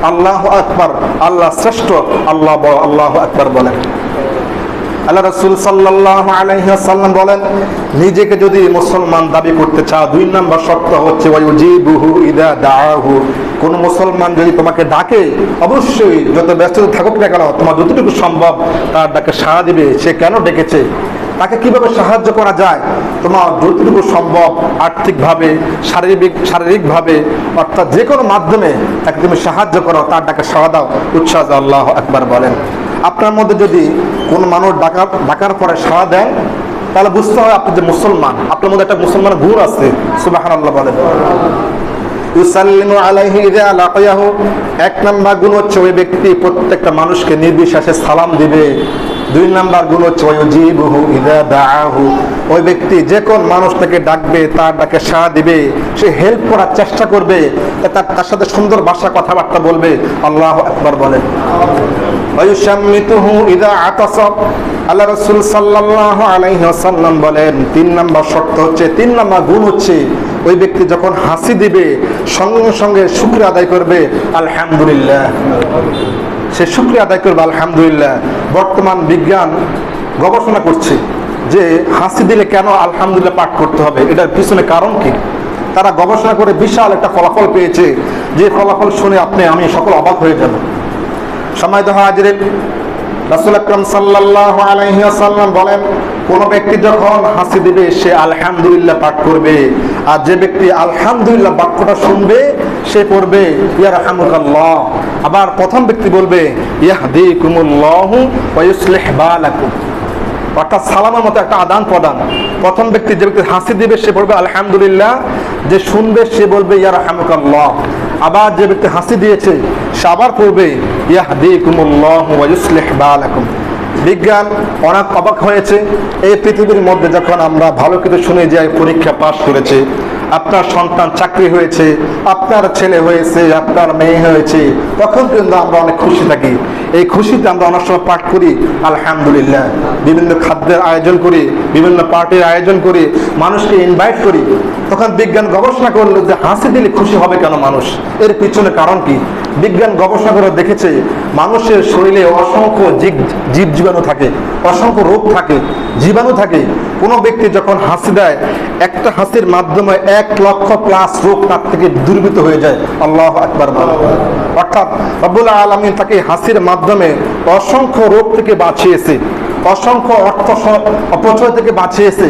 আল্লাহু আকবার, আল্লাহ শ্রেষ্ঠ, আল্লাহ বড়। আল্লাহু আকবার বলেন। আল্লাহ রাসূল সাল্লাল্লাহু আলাইহি ওয়াসাল্লাম বলেন, নিজেকে যদি মুসলমান দাবি করতে চাও, 2 নম্বর শর্ত হচ্ছে ওয়ায়ুজিবুহু ইযা দাআহু। কোন মুসলমান যদি তোমাকে ডাকে, অবশ্যই যত ব্যস্ত থাকুক না কেন, তোমার যতটুকু সম্ভব তার ডাকে সাড়া দিবে। সে কেন ডেকেছে, তাকে কিভাবে সাহায্য করা যায়, তোমার যতটুকু সম্ভব আর্থিকভাবে, শারীরিকভাবে, অর্থাৎ যে কোনো মাধ্যমে তাকে তুমি সাহায্য করো, তার ডাকে সাড়া দাও। উচ্চাজ আল্লাহু আকবার বলেন। আপনার মধ্যে যদি কোন মানুষ ডাকার পরে সাড়া দেন, তাহলে বুঝতে হয় আপনি যে মুসলমান, আপনার মধ্যে একটা মুসলমানের গুণ আছে। সুবহানাল্লাহ বলেন। ইউসাল্লিমু আলাইহি ইযা লাকিয়াহু, এক নাম্বার গুণ হচ্ছে ওই ব্যক্তি প্রত্যেকটা মানুষকে নির্বিশেষে সালাম দিবে। দুই নাম্বার গুণ হচ্ছে ওয়াজিবুহু ইযা দাআহু, ওই ব্যক্তি যে কোন মানুষটাকে ডাকবে তার ডাকে সাড়া দিবে, সে হেল্প করার চেষ্টা করবে, তার সাথে সুন্দর ভাষা কথাবার্তা বলবে। আল্লাহু আকবার বলেন। ওয়ায়ুশাম্মিতুহু ইযা আতাসা, আল্লাহ রাসূল সাল্লাল্লাহু আলাইহি ওয়াসাল্লাম বলেন তিন নাম্বার শর্ত হচ্ছে, তিন নাম্বার গুণ হচ্ছে ওই ব্যক্তি যখন হাসি দিবে সঙ্গে সঙ্গে শুকরিয়া আদায় করবে আলহামদুলিল্লাহ, সে শুকরিয়া আদায় করবে আলহামদুলিল্লাহ। বর্তমান বিজ্ঞান গবেষণা করছে যে হাসি দিলে কেন আলহামদুলিল্লাহ পাঠ করতে হবে, এটার পিছনে কারণ কি। তারা গবেষণা করে বিশাল একটা ফলাফল পেয়েছে, যে ফলাফল শুনে আমি সকল অবাক হয়ে যাব। সম্মানিত হাজিরিন, রাসূল আকরাম সাল্লাল্লাহু আলাইহি ওয়াসাল্লাম বলেন কোন ব্যক্তি যখন হাসি দিবে সে আলহামদুলিল্লাহ পাঠ করবে, আর যে ব্যক্তি আলহামদুলিল্লাহ বাক্যটা শুনবে সে পড়বে ইয়ারহামুকাল্লাহ। আবার প্রথম ব্যক্তি বলবে ইয়াহদিকুমুল্লাহু ওয়া ইউসলিহ বালাকুম, অর্থাৎ সালামের মতো একটা আদান প্রদান। প্রথম ব্যক্তি যে ব্যক্তি হাসি দিবে সে বলবে আলহামদুলিল্লাহ, যে শুনবে সে বলবে ইয়ারহামুকাল্লাহ। আবার যে ব্যক্তি হাসি দিয়েছে সে আবার পড়বে ইয়াহদিকুমুল্লাহু ওয়া ইউসলিহ বালাকুম। বিজ্ঞান অনেক অবাক হয়েছে, এই পৃথিবীর মধ্যে যখন আমরা ভালো কিছু শুনে যাই, পরীক্ষা পাশ করেছে, আপনার সন্তান চাকরি হয়েছে, আপনার ছেলে হয়েছে, আপনার মেয়ে হয়েছে, তখন কিন্তু আমরা অনেক খুশি থাকি। এই খুশিতে আমরা অনেক সময় পাঠ করি আলহামদুলিল্লাহ, বিভিন্ন খাদ্যের আয়োজন করি, বিভিন্ন পার্টির আয়োজন করি, মানুষকে ইনভাইট করি। তখন বিজ্ঞান গবেষণা করলো যে হাসি দিলে খুশি হবে কেন মানুষ, এর পিছনে কারণ কি। বিজ্ঞান গবেষণা করে দেখেছে মানুষের শরীরে অসংখ্য জীব জীবাণু থাকে, অসংখ্য রোগ থাকে, জীবাণু থাকে। কোনো ব্যক্তি যখন হাসি দেয়, একটা হাসির মাধ্যমে 1,00,000+ রোগ তার থেকে দূরীভূত হয়ে যায়। আল্লাহু আকবার। অর্থাৎ রব্বুল আলামিন তাকে হাসির মাধ্যমে অসংখ্য রোগ থেকে বাঁচিয়েছে, অসংখ্য অর্থ অপচয় থেকে বাঁচিয়েছে,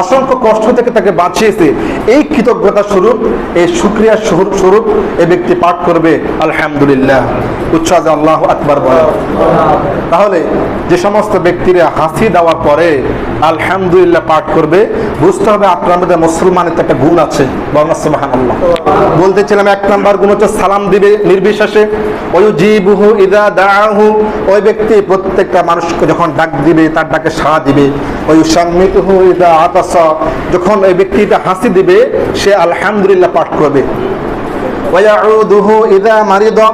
অসংখ্য কষ্ট থেকে তাকে বাঁচিয়েছে। এই কৃতজ্ঞতা স্বরূপ, এই শুকরিয়া স্বরূপ এই ব্যক্তি পাঠ করবে আলহামদুলিল্লাহ, উচ্চাজ আল্লাহু আকবার বলে। তাহলে যে সমস্ত ব্যক্তিরা হাসি দেওয়ার পরে আলহামদুলিল্লাহ পাঠ করবে, বুঝতে হবে আপনার মধ্যে মুসলমানের একটা গুণ আছে। বলনা সুবহানাল্লাহ। বলতেছিলাম এক নাম্বার গুণ হচ্ছে সালাম দিবে নির্বিশেষে। ওয়ায়ুজিবুহু ইযা দাআহু, ওই ব্যক্তি প্রত্যেকটা মানুষকে যখন ডাক দিবে তার ডাকে সাড়া দিবে। ওয়ায়ুশাম্মিতুহু ইযা আতাসা, যখন এই ব্যক্তিটা হাসি দিবে সে আলহামদুলিল্লাহ পাঠ করবে। ওয়ায়াউদুহু ইযা মারিদা,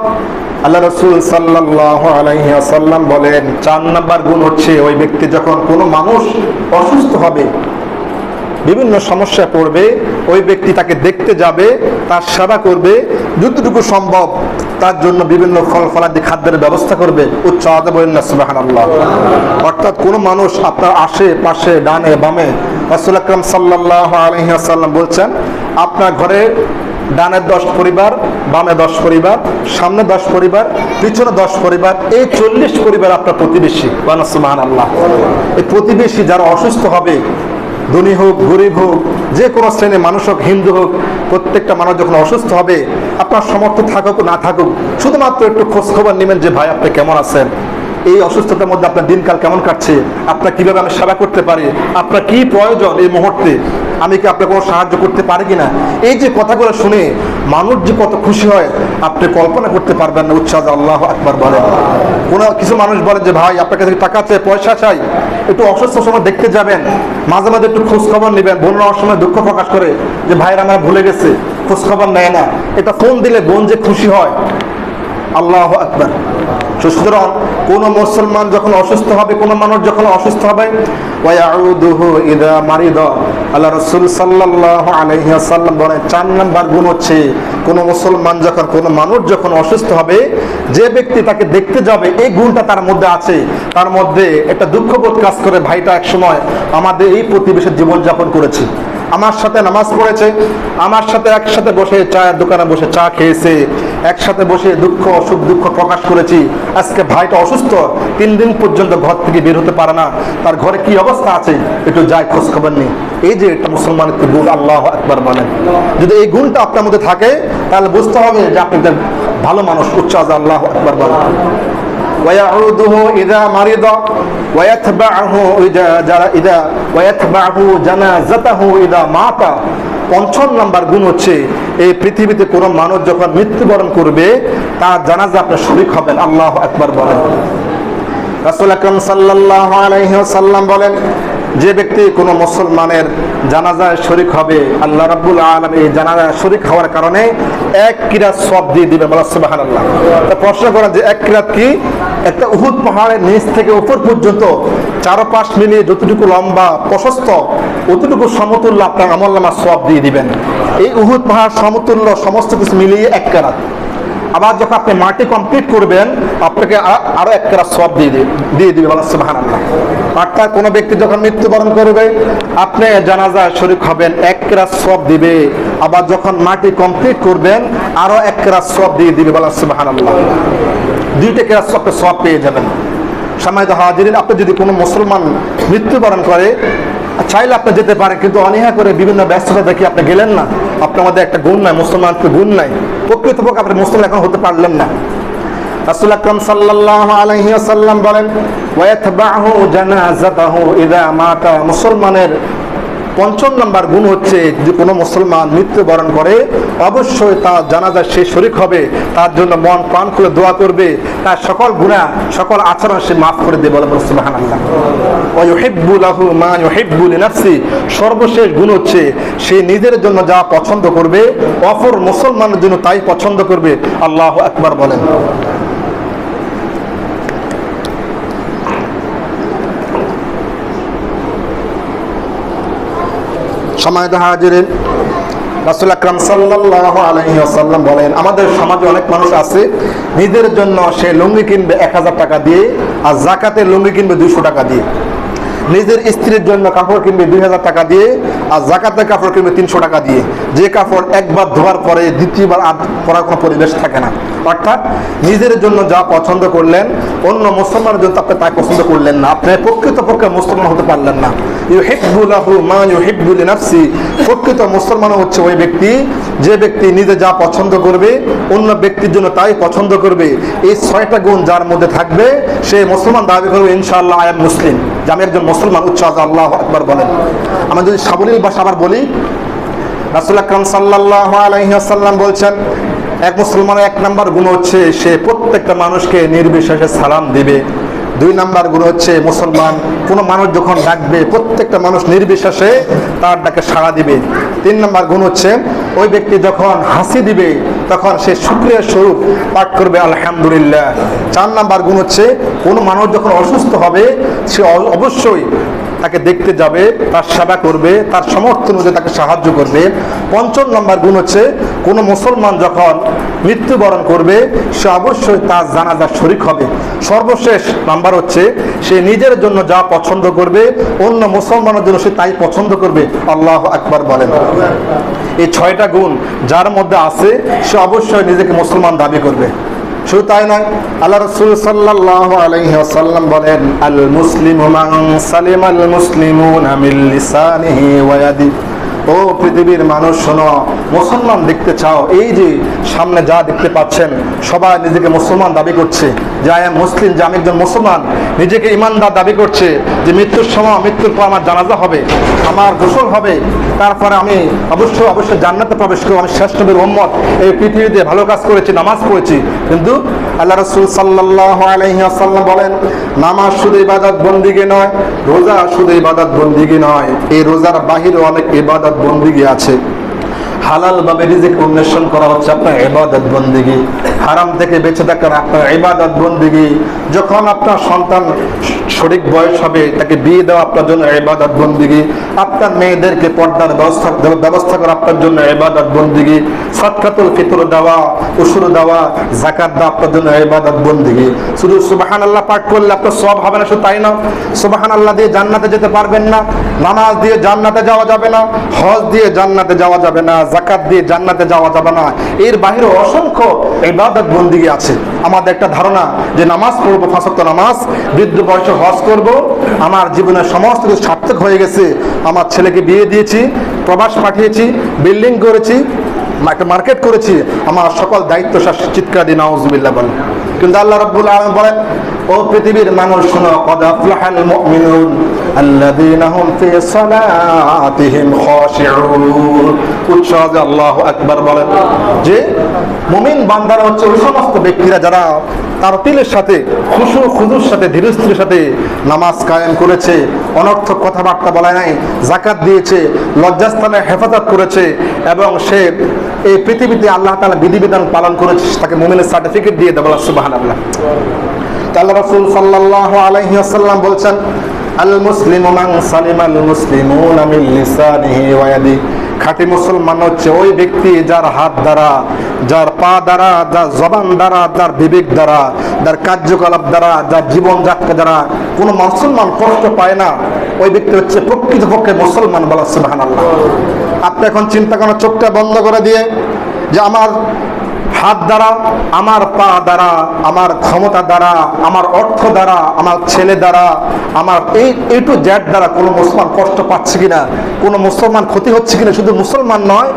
আল্লাহ রাসূল সাল্লাল্লাহু আলাইহি ওয়াসাল্লাম বলেন 4 নাম্বার গুণ হচ্ছে ওই ব্যক্তি যখন কোনো মানুষ অসুস্থ হবে, বিভিন্ন সমস্যায় পড়বে, ওই ব্যক্তি তাকে দেখতে যাবে, তার সেবা করবে, যতটুকু সম্ভব তার জন্য বিভিন্ন ফল ফলাদি খাদ্যের ব্যবস্থা করবে। উচ্চ আওয়াজে বলেন না সুবহানাল্লাহ। অর্থাৎ কোনো মানুষ আপনার আশেপাশে ডানে বামে, রাসূল আকরাম সাল্লাল্লাহু আলাইহি ওয়াসাল্লাম বলছেন আপনার ঘরে ডানে 10 পরিবার, বামে 10 পরিবার, সামনে 10 পরিবার, পিছনে 10 পরিবার, এই 40 পরিবার আপনার প্রতিবেশী। সুবহানাল্লাহ। এই প্রতিবেশী যারা অসুস্থ হবে, ধনী হোক গরিব হোক, যে কোনো শ্রেণীর মানুষ হোক, হিন্দু হোক, প্রত্যেকটা মানুষ যখন অসুস্থ হবে, আপনার সমর্থ থাকুক না থাকুক, শুধুমাত্র একটু খোঁজ খবর নেবেন যে ভাই আপনি কেমন আছেন, এই অসুস্থতার মধ্যে আপনার দিনকাল কেমন কাটছে, আপনার কিভাবে আমি সেবা করতে পারি, আপনার কি প্রয়োজন এই মুহূর্তে, আমি কি আপনার কোনো সাহায্য করতে পারি কিনা। এই যে কথাগুলো শুনে মানুষ যে কত খুশি হয় আপনি কল্পনা করতে পারবেন না। উচ্চাজ আল্লাহু আকবার বলেন। কোনো কিছু মানুষ বলে যে ভাই আপনার কাছে টাকা চাই, পয়সা চাই, একটু অসুস্থ সময় দেখতে যাবেন, মাঝে মাঝে একটু খোঁজ খবর নেবেন। বোনরা সময় দুঃখ প্রকাশ করে যে ভাইরা আমার ভুলে গেছে, খোঁজ খবর নেয় না। এটা ফোন দিলে বোন যে খুশি হয়। আল্লাহু আকবার। সুতরাং কোন মুসলমান যখন অসুস্থ হবে, কোন মানুষ যখন অসুস্থ হবে, ওয়ায়াউদুহু ইযা মারিদা, আল্লাহ রাসূল সাল্লাল্লাহু আলাইহি ওয়াসাল্লাম বলেন 4 নাম্বার গুণ হচ্ছে কোন মুসলমান যখন, কোন মানুষ যখন অসুস্থ হবে, যে ব্যক্তি তাকে দেখতে যাবে, এই গুণটা তার মধ্যে আছে, তার মধ্যে একটা দুঃখবোধ কাজ করে, ভাইটা একসময় আমাদের এই প্রতিবেশীর জীবনযাপন করেছে, আমার সাথে নামাজ পড়েছে, আমার সাথে একসাথে বসে চায়ের দোকানে বসে চা খেয়েছে, একসাথে বসে দুঃখ সুখ দুঃখ প্রকাশ করেছি। আজকে ভাইটা অসুস্থ, 3 দিন পর্যন্ত ঘর থেকে বের হতে পারে না, তার ঘরে কি অবস্থা আছে একটু যাই খোঁজ খবর নেই। এই যে একটা মুসলমানের গুণ। আল্লাহু আকবার বলেন। যদি এই গুণটা আপনার মধ্যে থাকে তাহলে বুঝতে হবে যে আপনি ভালো মানুষ। উচ্চ আল্লাহু আকবার বলেন। ويعوده إذا مرض ويتبعه جنازته إذا مات। পঞ্চম নাম্বার গুণ হচ্ছে এই পৃথিবীতে কোনো মানুষ যখন মৃত্যুবরণ করবে তার জানাজা আপনি শরীক হবেন। আল্লাহু আকবার বলেন। রাসূল আকরাম সাল্লাল্লাহু আলাইহি ওয়াসাল্লাম বলেন, যে ব্যক্তি কোনো মুসলমানের জানাজায় শরীক হবে, আল্লাহ রাব্বুল আলামিন এই জানাজায় শরীক হওয়ার কারণে এক কিরাত সওয়াব দিয়ে দিবেন। বলা সুবহানাল্লাহ। তা প্রশ্ন করেন যে এক কিরাত কি? একটা উহুদ পাহাড়ের নিচ থেকে উপর পর্যন্ত চারপাশ মিলিয়ে যতটুকু লম্বা প্রশস্ত অতটুকু সমতুল্য আপনার আমলনামা সওয়াব দিয়ে দিবেন। এই উহুদ পাহাড় সমতুল্য সমস্ত কিছু মিলিয়ে এক কিরাত। আবার যখন আপনি মাটি কমপ্লিট করবেন আপনাকে আরো এক কিরাত সওয়াব দিয়ে দিবে। বলা সুবহানাল্লাহ। অর্থাৎ কোনো ব্যক্তি যখন মৃত্যুবরণ করবে আপনি জানাজায় শরীক হবেন, এক কিরাত সওয়াব দিবে। আবার যখন মাটি কমপ্লিট করবেন আরো এক কিরাত সওয়াব দিয়ে দিবে। বলা সুবহানাল্লাহ। দুইটা কিরাত সওয়াব পেয়ে যাবেন। সম্মানিত হাজিরিন, আপনি যদি কোনো মুসলমান মৃত্যুবরণ করে চাইলে আপনি যেতে পারেন, কিন্তু অনীহা করে বিভিন্ন ব্যস্ততা দেখে আপনি গেলেন না। আপনার মধ্যে একটা গুণ নাই, মুসলমানকে গুণ নাই, প্রকৃতপক্ষে আপনি মুসলমান এখন হতে পারলেন না। রাসূল আকরাম সাল্লাল্লাহু আলাইহি ওয়াসাল্লাম বলেন, ওয়ায়াতবাহু জানাজাতাহু ইযা মাতা। মুসলমানের পঞ্চম নাম্বার গুণ হচ্ছে যে কোনো মুসলমান মৃত্যুবরণ করে অবশ্যই তার জানাজায় সে শরীক হবে, তার জন্য মন প্রাণ খুলে দোয়া করবে, তার সকল গুনাহ সকল আচরণ সে মাফ করে দেবে। বলে সুবহানাল্লাহ। ওয়া ইউহিব্বু লাহু মা ইউহিব্বু লিনাফসি। সর্বশেষ গুণ হচ্ছে সে নিজের জন্য যা পছন্দ করবে অপর মুসলমানের জন্য তাই পছন্দ করবে। আল্লাহু আকবার বলেন। সম্মানিত হাজিরিন, রাসূল আকরাম সাল্লাল্লাহু আলাইহি ওয়াসাল্লাম বলেন, আমাদের সমাজে অনেক মানুষ আছে নিজের জন্য সে লুঙ্গি কিনবে 1000 টাকা দিয়ে আর যাকাতের লুঙ্গি কিনবে 200 টাকা দিয়ে, নিজের স্ত্রীর জন্য কাপড় কিনবে 2000 টাকা দিয়ে আর যাকাতের কাপড় কিনবে 300 টাকা দিয়ে, যে কাপড় একবার ধোয়ার পরে দ্বিতীয়বার আর পরার কোনো পরিবেশ থাকে না। অর্থাৎ নিজের জন্য যা পছন্দ করলেন অন্য মুসলমানের জন্য আপনি তাই পছন্দ করলেন না, আপনি প্রকৃতপক্ষে মুসলমান হতে পারলেন না। ইউহিব্বু লাহু মা ইউহিব্বু লিনাফসি। প্রকৃত মুসলমান হচ্ছে ওই ব্যক্তি যে ব্যক্তি নিজে যা পছন্দ করবে অন্য ব্যক্তির জন্য তাই পছন্দ করবে। এই 6টা গুণ যার মধ্যে থাকবে সে মুসলমান দাবি করবে ইনশাআল্লাহ আই এম মুসলিম, যে আমি একজন মুসলমান। উচ্চাজ আল্লাহু আকবার বলেন। আমরা যদি সাবলীল ভাষা আবার বলি, রাসূল আকরাম সাল্লাল্লাহু আলাইহি ওয়াসাল্লাম বলছেন এক মুসলমানের 1 নাম্বার গুণ হচ্ছে সে প্রত্যেকটা মানুষকে নির্বিশেষে সালাম দিবে। 2 নাম্বার গুণ হচ্ছে মুসলমান কোনো মানুষ যখন ডাকবে প্রত্যেকটা মানুষ নির্বিশেষে তার ডাকে সাড়া দিবে। 3 নাম্বার গুণ হচ্ছে ওই ব্যক্তি যখন হাসি দিবে তখন সে শুকরিয়া স্বরূপ পাঠ করবে আলহামদুলিল্লাহ। 4 নাম্বার গুণ হচ্ছে কোনো মানুষ যখন অসুস্থ হবে সে অবশ্যই তাকে দেখতে যাবে, তার সেবা করবে, তার সামর্থ্য অনুযায়ী তাকে সাহায্য করবে। 5 নম্বর গুণ হচ্ছে কোনো মুসলমান যখন মৃত্যুবরণ করবে সে অবশ্যই তার জানাজার শরীক হবে। সর্বশেষ নাম্বার হচ্ছে সে নিজের জন্য যা পছন্দ করবে অন্য মুসলমানের জন্য সে তাই পছন্দ করবে। আল্লাহু আকবার বলেন। এই 6টা গুণ যার মধ্যে আছে সে অবশ্যই নিজেকে মুসলমান দাবি করবে। শুধু তাই নয়, আল্লাহ রাসূল সাল্লাল্লাহু আলাইহি ওয়াসাল্লাম বলেন, আল মুসলিমু মান সালিমাল মুসলিমুনা মিন লিসানিহি ওয়া ইয়াদিহি। ও পৃথিবীর মানুষ শোনো, মুসলমান দেখতে চাও, এই যে সামনে যা দেখতে পাচ্ছেন সবাই নিজেকে মুসলমান দাবি করছে, যে আই এম মুসলিম, যে আমি একজন মুসলমান, নিজেকে ইমানদার দাবি করছে, যে মৃত্যুর সময় মৃত্যুর পর আমার জানাজা হবে, আমার গোসল হবে, তারপরে আমি অবশ্যই জান্নাতে প্রবেশ করব, আমি শ্রেষ্ঠ নবীর উম্মত, এই পৃথিবীতে ভালো কাজ করেছি, নামাজ পড়েছি। কিন্তু আল্লাহ রাসূল সাল্লাল্লাহু আলাইহি ওয়াসাল্লাম বলেন, নামাজ শুধু ইবাদত বন্দিগি নয়, রোজা শুধু ইবাদত বন্দিগি নয়, এই রোজার বাহিরে অনেক ইবাদত বন্দিগি আছে। হালাল ভাবে রিজিক অন্বেষণ করা হচ্ছে আপনার ইবাদত বন্দিগি, হারাম থেকে বেঁচে থাকার আপনার ইবাদত বন্দিগি, যখন আপনার সন্তান সঠিক বয়স হবে তাকে বিয়ে দেওয়া আপনার জন্য ইবাদত বন্দিগি, আপনার মেয়েদেরকে পর্দার ব্যবস্থা করা আপনার জন্য ইবাদত বন্দিগি, সাদকাতুল ফিতর দেওয়া, উশুর দেওয়া, যাকাত দেওয়া আপনার জন্য ইবাদত বন্দিগি। শুধু সুবহানাল্লাহ পাঠ করলে আপনার সওয়াব হবে না, শুধু তাই না, সুবহানাল্লাহ দিয়ে জান্নাতে যেতে পারবেন না, নামাজ দিয়ে জান্নাতে যাওয়া যাবে না, হজ দিয়ে জান্নাতে যাওয়া যাবে না, যাকাত দিয়ে জান্নাতে যাওয়া যাবে না, এর বাইরে অসংখ্য ইবাদত বন্দিগি আছে। আমাদের একটা ধারণা যে নামাজ পড়বো, 5 ওয়াক্ত নামাজ, বৃদ্ধ বয়সে হজ করব, আমার জীবনের সমস্ত কিছু সার্থক হয়ে গেছে, আমার ছেলেকে বিয়ে দিয়েছি, প্রবাস পাঠিয়েছি, বিল্ডিং করেছি, একটা মার্কেট করেছি, আমার সকল দায়িত্ব চিৎকার দিয়ে নাউজুবিল্লাহ বলেন। কিন্তু আল্লাহ রাব্বুল আলামিন বলেন, ও পৃথিবীর মানুষ শোনো, ক্বাদ আফলাহাল মুমিনুন আল্লাযীনা হুম ফি সালাতিহিম খাশিউন। উচ্চারণে আল্লাহু আকবার বলেন যে মুমিন বান্দারা হচ্ছে ওই সমস্ত ব্যক্তিরা যারা তারতিলের সাথে, খুশু খুজুর সাথে, ধীরস্থিরের সাথে নামাজ কায়েম করেছে, অনর্থক কথাবার্তা বলে নাই, যাকাত দিয়েছে, লজ্জাস্থানের হেফাজত করেছে এবং সে এই পৃথিবীতে আল্লাহ তাআলা বিধিবিধান পালন করেছে, তাকে মুমিনের সার্টিফিকেট দিয়ে দেব। সুবহানাল্লাহ। আল্লাহ রাসূল সাল্লাল্লাহু আলাইহি ওয়াসাল্লাম বলছেন, আল মুসলিমু মান সালিমাল মুসলিমুনা মিন লিসানিহি ওয়া ইয়াদিহি। খাঁটি মুসলমান হচ্ছে ওই ব্যক্তি যার হাত দ্বারা, যার পা দ্বারা, যার জবান দ্বারা, যার বিবেক দ্বারা, যার কার্যকলাপ দ্বারা, যার জীবনযাত্রা দ্বারা কোনো মুসলমান কষ্ট পায় না, ওই ব্যক্তি হচ্ছে প্রকৃতপক্ষে মুসলমান। বলা সুবহানাল্লাহ। আপনি এখন চিন্তা করেন, চোখটা বন্ধ করে দিয়ে, যে আমার হাত দ্বারা, আমার পা দ্বারা, আমার ক্ষমতা দ্বারা, আমার অর্থ দ্বারা, আমার ছেলে দ্বারা, আমার এই টু জেড দ্বারা কোনো মুসলমান কষ্ট পাচ্ছে কিনা, কোনো মুসলমান ক্ষতি হচ্ছে কিনা, শুধু মুসলমান নয়,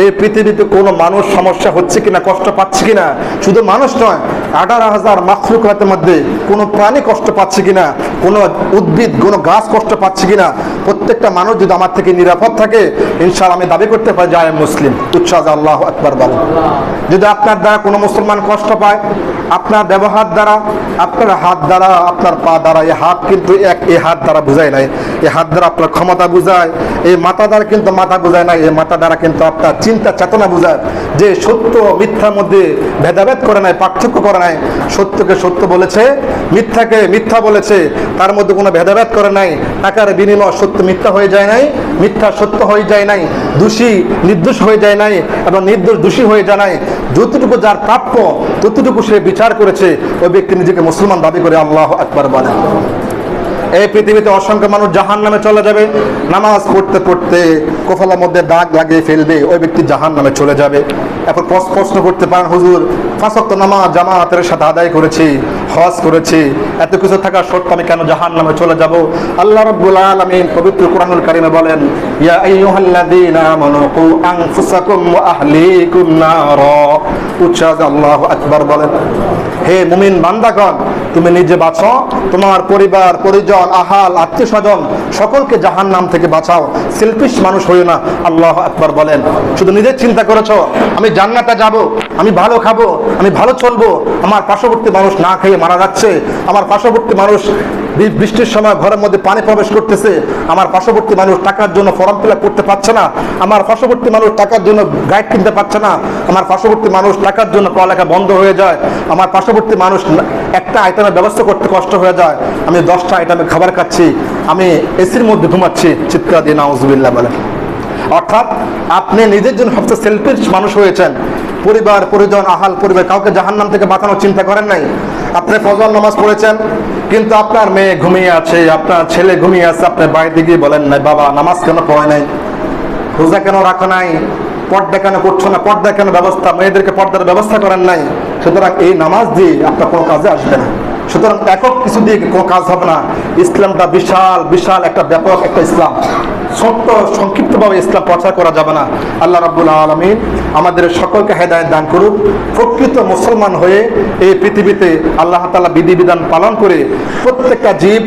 এই পৃথিবীতে কোনো মানুষ সমস্যা হচ্ছে কিনা, কষ্ট পাচ্ছে কিনা, শুধু মানুষ নয়, 18,000 মাখলুকাতের মধ্যে কোনো প্রাণী কষ্ট পাচ্ছে কিনা, কোনো উদ্ভিদ, কোনো গাছ কষ্ট পাচ্ছে কিনা, প্রত্যেকটা মানুষ যদি আমার থেকে নিরাপদ থাকে, ইনশাআল্লাহ আমি দাবি করতে পারি যে আই এম মুসলিম। উচ্চাজ আল্লাহু আকবার বলেন। যদি আপনার দ্বারা কোনো মুসলমান কষ্ট পায়, আপনার ব্যবহার দ্বারা, আপনার হাত দ্বারা, আপনার পা দ্বারা, এই হাত কিন্তু এই হাত দ্বারা বোঝায় নাই, এই হাত দ্বারা আপনার ক্ষমতা বোঝায়, এই মাথা দ্বারা কিন্তু মাথা বোঝায় না, এই মাথা দ্বারা কিন্তু আপনার চিন্তা চেতনা বোঝায়, যে সত্য মিথ্যার মধ্যে ভেদাভেদ করে নাই, পার্থক্য করে নাই, সত্যকে সত্য বলেছে, মিথ্যাকে মিথ্যা বলেছে, তার মধ্যে কোনো ভেদাভেদ করে নাই, টাকার বিনিময় সত্য মিথ্যা হয়ে যায় নাই, মিথ্যা সত্য হয়ে যায় নাই, দোষী নির্দোষ হয়ে যায় নাই এবং নির্দোষ দোষী হয়ে যায় নাই, যতটুকু যার প্রাপ্য ততটুকু সে বিচার করেছে, ওই ব্যক্তি নিজেকে মুসলমান দাবি করে। আল্লাহু আকবার বলেন। এই পৃথিবীতে অসংখ্য মানুষ জাহান্নামে চলে যাবে, নামাজ পড়তে পড়তে কপালের মধ্যে দাগ লাগিয়ে ফেলবে, ওই ব্যক্তি জাহান্নামে চলে যাবে। এখন প্রশ্ন করতে পারেন, হুজুর 5 ওয়াক্ত নামাজ জামাতের সাথে আদায় করেছি, হজ করেছি, এত কিছু থাকা সত্ত্বেও আমি কেন জাহান্নামে চলে যাব? আল্লাহ রাব্বুল আলামিন পবিত্র কোরআনুল কারীমে বলেন, ইয়া আইয়ুহাল্লাযীনা আমানু কু আনফুসাকুম ওয়া আহলিকুম নারা। উচ্চাজ আল্লাহু আকবার বলেন। হে মুমিন বান্দাগণ, তুমি নিজে বাঁচো, তোমার পরিবার পরিজন, আহাল আত্মীয় স্বজন সকলকে জাহান্নাম থেকে বাঁচাও। সেলফিশ মানুষ হইও না। আল্লাহু আকবার বলেন। শুধু নিজের চিন্তা করেছো, আমি জান্নাতে যাব, আমি ভালো খাবো, আমি ভালো চলবো, আমার পার্শ্ববর্তী মানুষ না খেয়ে মারা যাচ্ছে, আমার পার্শ্ববর্তী মানুষ বৃষ্টির সময় ঘরের মধ্যে পানি প্রবেশ করতেছে, আমার পার্শ্ববর্তী মানুষ টাকার জন্য ফর্ম ফিল আপ করতে পারছে না, আমার পার্শ্ববর্তী মানুষ টাকার জন্য গাইড কিনতে পারছে না, আমার পার্শ্ববর্তী মানুষ টাকার জন্য পড়ালেখা বন্ধ হয়ে যায়, আমার পার্শ্ববর্তী মানুষ একটা আইটেমের ব্যবস্থা করতে কষ্ট হয়ে যায়, আমি 10টা আইটেমের খাবার খাচ্ছি, আমি এসির মধ্যে ঘুমাচ্ছি, চিৎকার দিয়ে নাউজুবিল্লাহ বলেন। অর্থাৎ আপনি নিজের জন্য সবচেয়ে সেলফিশ মানুষ হয়েছেন। পরিবার পরিজন, আহাল পরিবার, কাউকে জাহান্নাম থেকে বাঁচানোর চিন্তা করেন নাই। আপনি ফজর নামাজ পড়েছেন, কিন্তু আপনার মেয়ে ঘুমিয়ে আছে, আপনার ছেলে ঘুমিয়ে আছে, আপনি বাইরে গিয়ে বলেন নাই, বাবা নামাজ কেন পড়ে নাই, রোজা কেন রাখো নাই, পর্দা কেন করছো না, পর্দা কেন ব্যবস্থা, মেয়েদেরকে পর্দার ব্যবস্থা করেন নাই। সুতরাং এই নামাজ দিয়ে আপনার কোনো কাজে আসবে না। সুতরাং একক কিছু দিয়ে কোনো কাজ হবে না। ইসলামটা বিশাল বিশাল একটা ব্যাপক একটা ইসলাম, ছোট্ট সংক্ষিপ্তভাবে ইসলাম প্রচার করা যাবে না। আল্লাহ রাব্বুল আলামিন আমাদের সকলকে হেদায়েত দান করুন। প্রকৃত মুসলমান হয়ে এই পৃথিবীতে আল্লাহ তাআলা বিধিবিধান পালন করে প্রত্যেকটা জীব,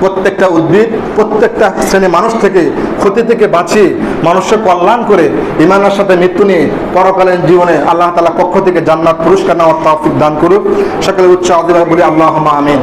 প্রত্যেকটা উদ্ভিদ, প্রত্যেকটা শ্রেণী মানুষ থেকে ক্ষতি থেকে বাঁচিয়ে মানুষের কল্যাণ করে ঈমানের সাথে মৃত্যু নিয়ে পরকালীন জীবনে আল্লাহ তাআলার পক্ষ থেকে জান্নাত পুরস্কার নেওয়ার তৌফিক দান করুন। সকলে উচ্চ আওয়াজে বলি আল্লাহুম্মা আমিন।